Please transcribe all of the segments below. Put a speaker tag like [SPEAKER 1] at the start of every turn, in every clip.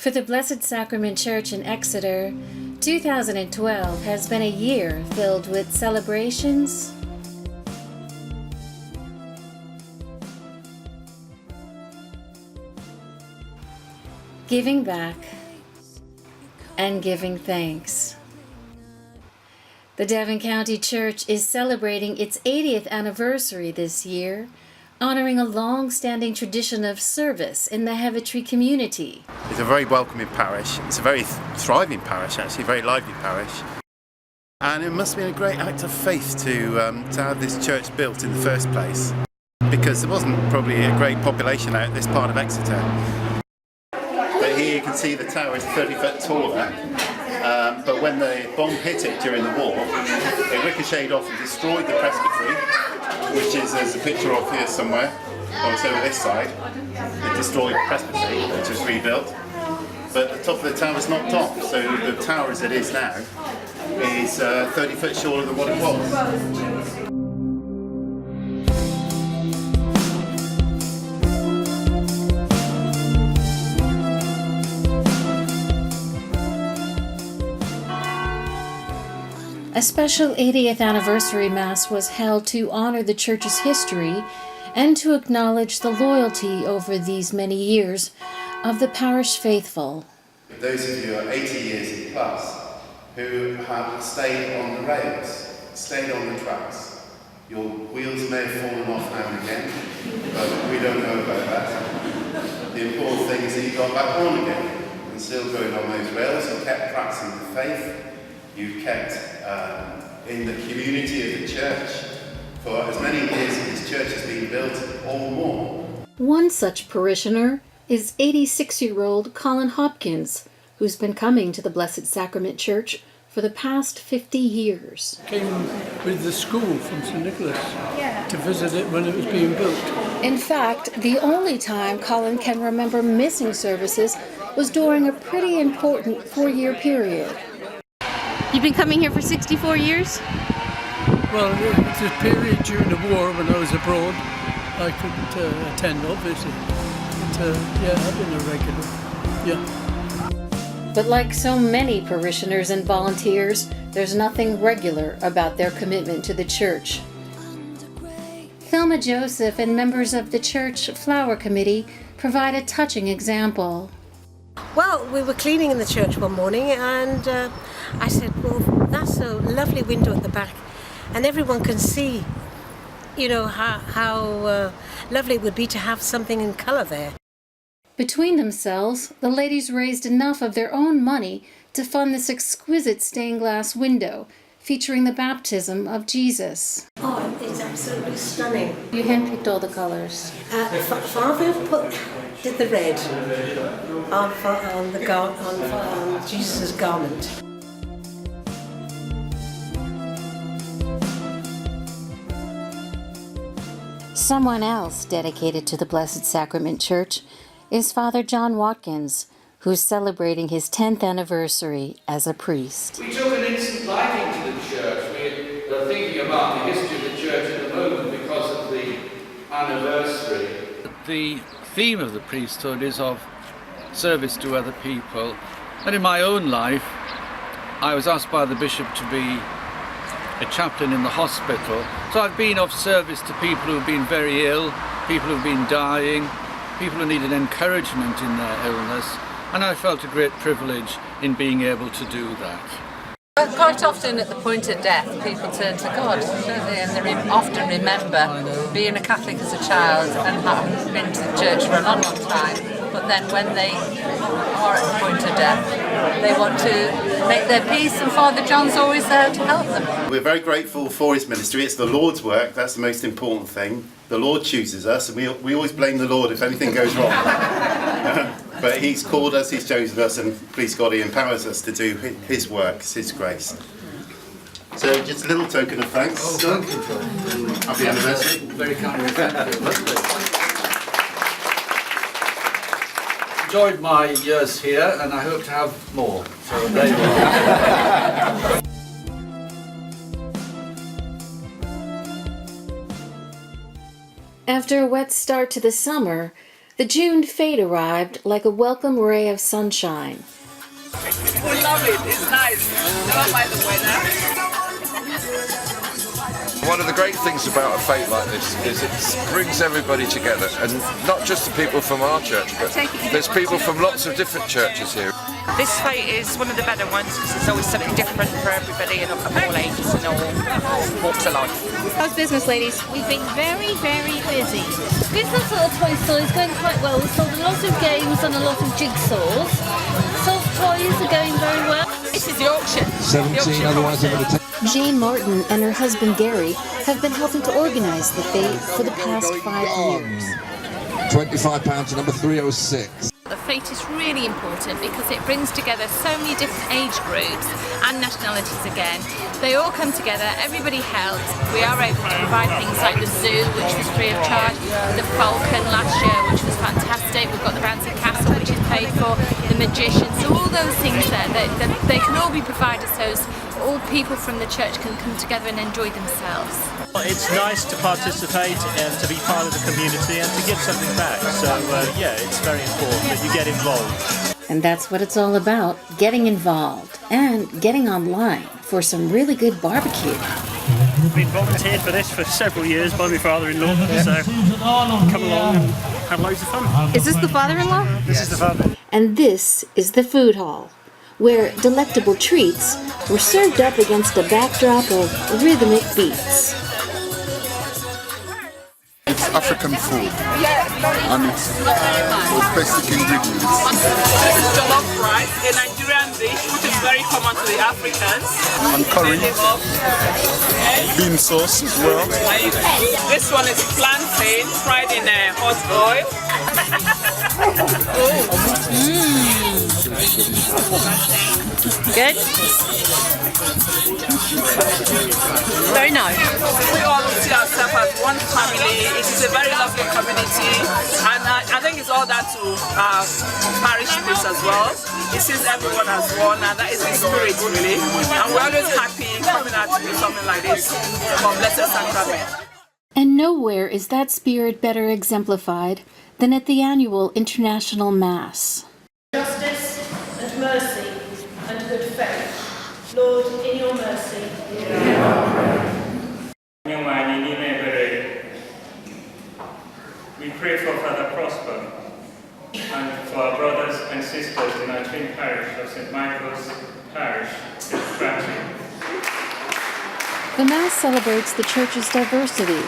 [SPEAKER 1] For the Blessed Sacrament Church in Exeter, 2012 has been a year filled with celebrations, giving back, and giving thanks. The Devon County Church is celebrating its 80th anniversary this year, honoring a long-standing tradition of service in the Anniversary community.
[SPEAKER 2] It's a very welcoming parish. It's a very thriving parish, actually, a very lively parish. And it must have been a great act of faith to have this church built in the first place, because there wasn't probably a great population out this part of Exeter. But here you can see the tower is 30 foot taller, but when the bomb hit it during the war, it ricocheted off and destroyed the presbytery, which is, there's a picture of here somewhere, or it's over this side. It destroyed the presbytery, which was rebuilt. But the top of the tower was knocked off, so the tower as it is now is 30 foot shorter than what it was.
[SPEAKER 1] A special 80th anniversary Mass was held to honor the Church's history and to acknowledge the loyalty over these many years of the parish faithful.
[SPEAKER 2] Those of you who are 80 years and plus who have stayed on the rails, stayed on the tracks. Your wheels may have fallen off now and again, but we don't know about that. The important thing is that you got back on again and still going on those rails. You kept practicing the faith. You've kept in the community of the church for as many years as this church has been built or more.
[SPEAKER 1] One such parishioner is 86-year-old Colin Hopkins, who's been coming to the Blessed Sacrament Church for the past 50 years.
[SPEAKER 3] Came with the school from St. Nicholas to visit it when it was being built.
[SPEAKER 1] In fact, the only time Colin can remember missing services was during a pretty important 4-year period.
[SPEAKER 4] You've been coming here for 64 years?
[SPEAKER 3] Well, it's a period during the war when I was abroad. I couldn't attend, obviously. But yeah, I've been a regular. Yeah.
[SPEAKER 1] But like so many parishioners and volunteers, there's nothing regular about their commitment to the church. Thelma Joseph and members of the church flower committee provide a touching example.
[SPEAKER 5] Well, we were cleaning in the church one morning and I said, well, that's a lovely window at the back and everyone can see, you know, how lovely it would be to have something in colour there.
[SPEAKER 1] Between themselves, the ladies raised enough of their own money to fund this exquisite stained glass window featuring the baptism of Jesus.
[SPEAKER 5] Oh, it's absolutely stunning.
[SPEAKER 1] You handpicked all the colors.
[SPEAKER 5] Father did the red on Jesus' garment.
[SPEAKER 1] Someone else dedicated to the Blessed Sacrament Church is Father John Watkins, who's celebrating his 10th anniversary as a priest.
[SPEAKER 6] We took an instant liking to the church. We are thinking about the history of the church at the moment because of the anniversary.
[SPEAKER 7] The theme of the priesthood is of service to other people. And in my own life, I was asked by the bishop to be a chaplain in the hospital. So I've been of service to people who've been very ill, people who've been dying, people who needed encouragement in their illness, and I felt a great privilege in being able to do that.
[SPEAKER 8] Quite often at the point of death, people turn to God, don't they? And they often remember being a Catholic as a child and having been to the church for a long, long time. But then when they are at the point of death, they want to make their peace, and Father John's always there to help them.
[SPEAKER 2] We're very grateful for his ministry. It's the Lord's work, that's the most important thing. The Lord chooses us, and we always blame the Lord if anything goes wrong. But he's called us, he's chosen us, and please God, he empowers us to do his work, his grace. So just a little token of thanks.
[SPEAKER 6] Oh, thank you.
[SPEAKER 2] Happy anniversary.
[SPEAKER 6] Very kind of you.
[SPEAKER 7] Enjoyed my years here, and I hope to have more. So there you are.
[SPEAKER 1] After a wet start to the summer, The June fete arrived like a welcome ray of sunshine.
[SPEAKER 9] We love it. It's nice. Never mind the weather.
[SPEAKER 10] One of the great things about a fete like this is it brings everybody together, and not just the people from our church, but there's people from lots of different churches here.
[SPEAKER 11] This fete is one of the better ones because it's always something different for everybody and of all ages and all walks of life.
[SPEAKER 4] How's business, ladies?
[SPEAKER 12] We've been very, very busy. Business at the toy store is going quite well. We've sold a lot of games and a lot of jigsaws. Soft toys are going very well.
[SPEAKER 11] This is the auction.
[SPEAKER 13] 17 otherwise I'm going to take.
[SPEAKER 1] Jane Martin and her husband Gary have been helping to organize the fete for the past 5 years.
[SPEAKER 13] £25 to number 306.
[SPEAKER 12] The fete is really important because it brings together so many different age groups and nationalities again. They all come together, everybody helps. We are able to provide things like the zoo, which was free of charge, the Falcon last year, which was fantastic. We've got the Bouncy Castle, which is paid for, the Magician. So all those things there, they can all be provided so all people from the church can come together and enjoy themselves.
[SPEAKER 14] It's nice to participate and to be part of the community and to give something back. So yeah, it's very important that you get involved.
[SPEAKER 1] And that's what it's all about, getting involved and getting online for some really good barbecue.
[SPEAKER 14] I've been volunteered for this for several years by my father-in-law, so come along and have loads of fun.
[SPEAKER 4] Is this the father-in-law?
[SPEAKER 14] This is the father.
[SPEAKER 1] And this is the food hall, where delectable treats were served up against a backdrop of rhythmic beats.
[SPEAKER 15] It's African food, and it's with basic ingredients.
[SPEAKER 9] This is jollof rice, a Nigerian dish which is very common to the Africans.
[SPEAKER 15] And curry, bean sauce as well.
[SPEAKER 9] This one is plantain fried in hot oil.
[SPEAKER 4] Good? Very nice.
[SPEAKER 9] We all see ourselves as one family. It is a very lovely community, and I think it's all that to parish priest as well. It sees everyone as one, and that is the spirit really. And we're always happy coming out to do something like this for Blessed Sacrament.
[SPEAKER 1] And nowhere is that spirit better exemplified than at the annual International Mass.
[SPEAKER 16] Justice and mercy and good faith. Lord, in your mercy.
[SPEAKER 17] We pray for Father Prosper and for our brothers and sisters in our twin parish of St. Michael's Parish, Exeter.
[SPEAKER 1] The Mass celebrates the Church's diversity,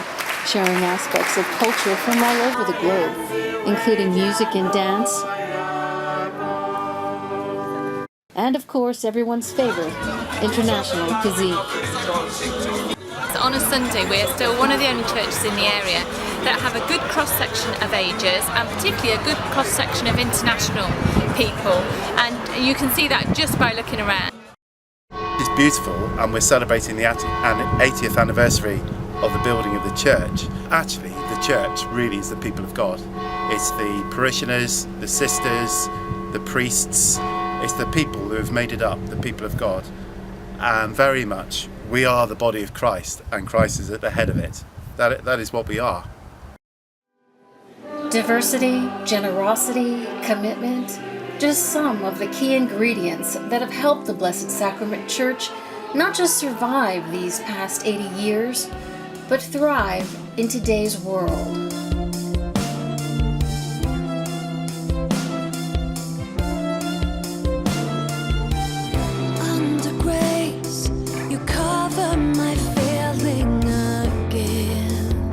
[SPEAKER 1] sharing aspects of culture from all over the globe, including music and dance, and of course everyone's favorite, international cuisine.
[SPEAKER 12] On a Sunday, we are still one of the only churches in the area that have a good cross-section of ages and particularly a good cross-section of international people, and you can see that just by looking around.
[SPEAKER 2] It's beautiful, and we're celebrating the 80th anniversary of the building of the church. Actually, the church really is the people of God. It's the parishioners, the sisters, the priests. It's the people who have made it up, the people of God. And very much, we are the body of Christ, and Christ is at the head of it. That is what we are.
[SPEAKER 1] Diversity, generosity, commitment, just some of the key ingredients that have helped the Blessed Sacrament Church not just survive these past 80 years, but thrive in today's world.
[SPEAKER 18] Under grace, you cover my failing again.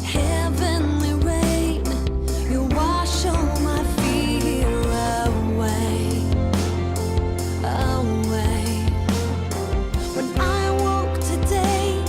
[SPEAKER 18] Heavenly rain, you wash all my fear away, away. When I walk today,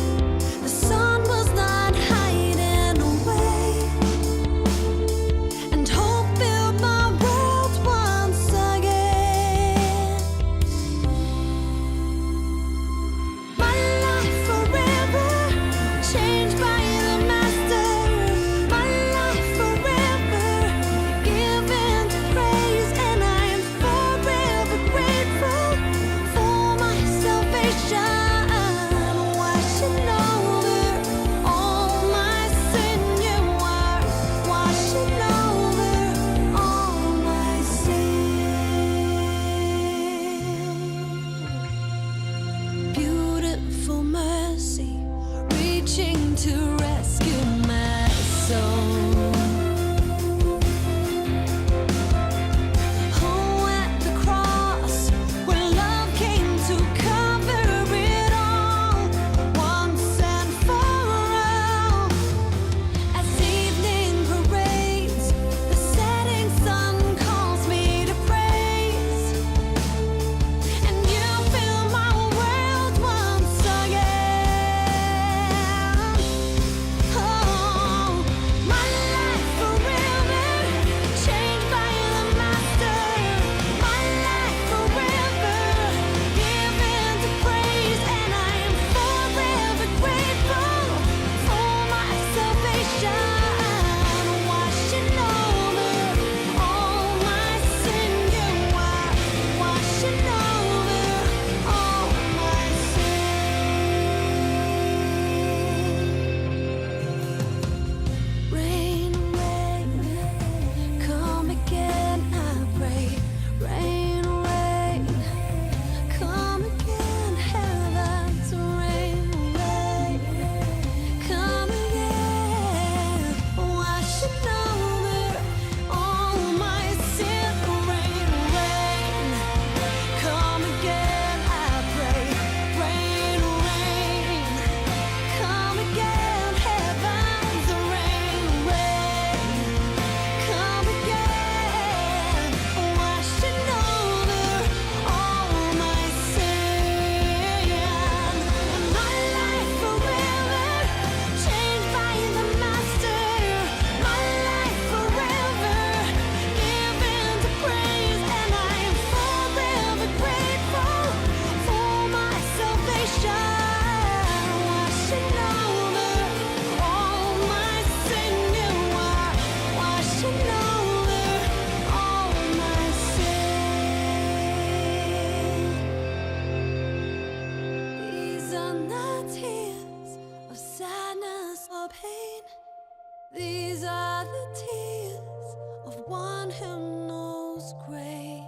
[SPEAKER 18] These are the tears of one who knows grace,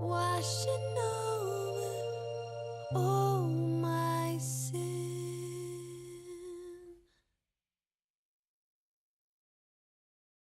[SPEAKER 18] washing over all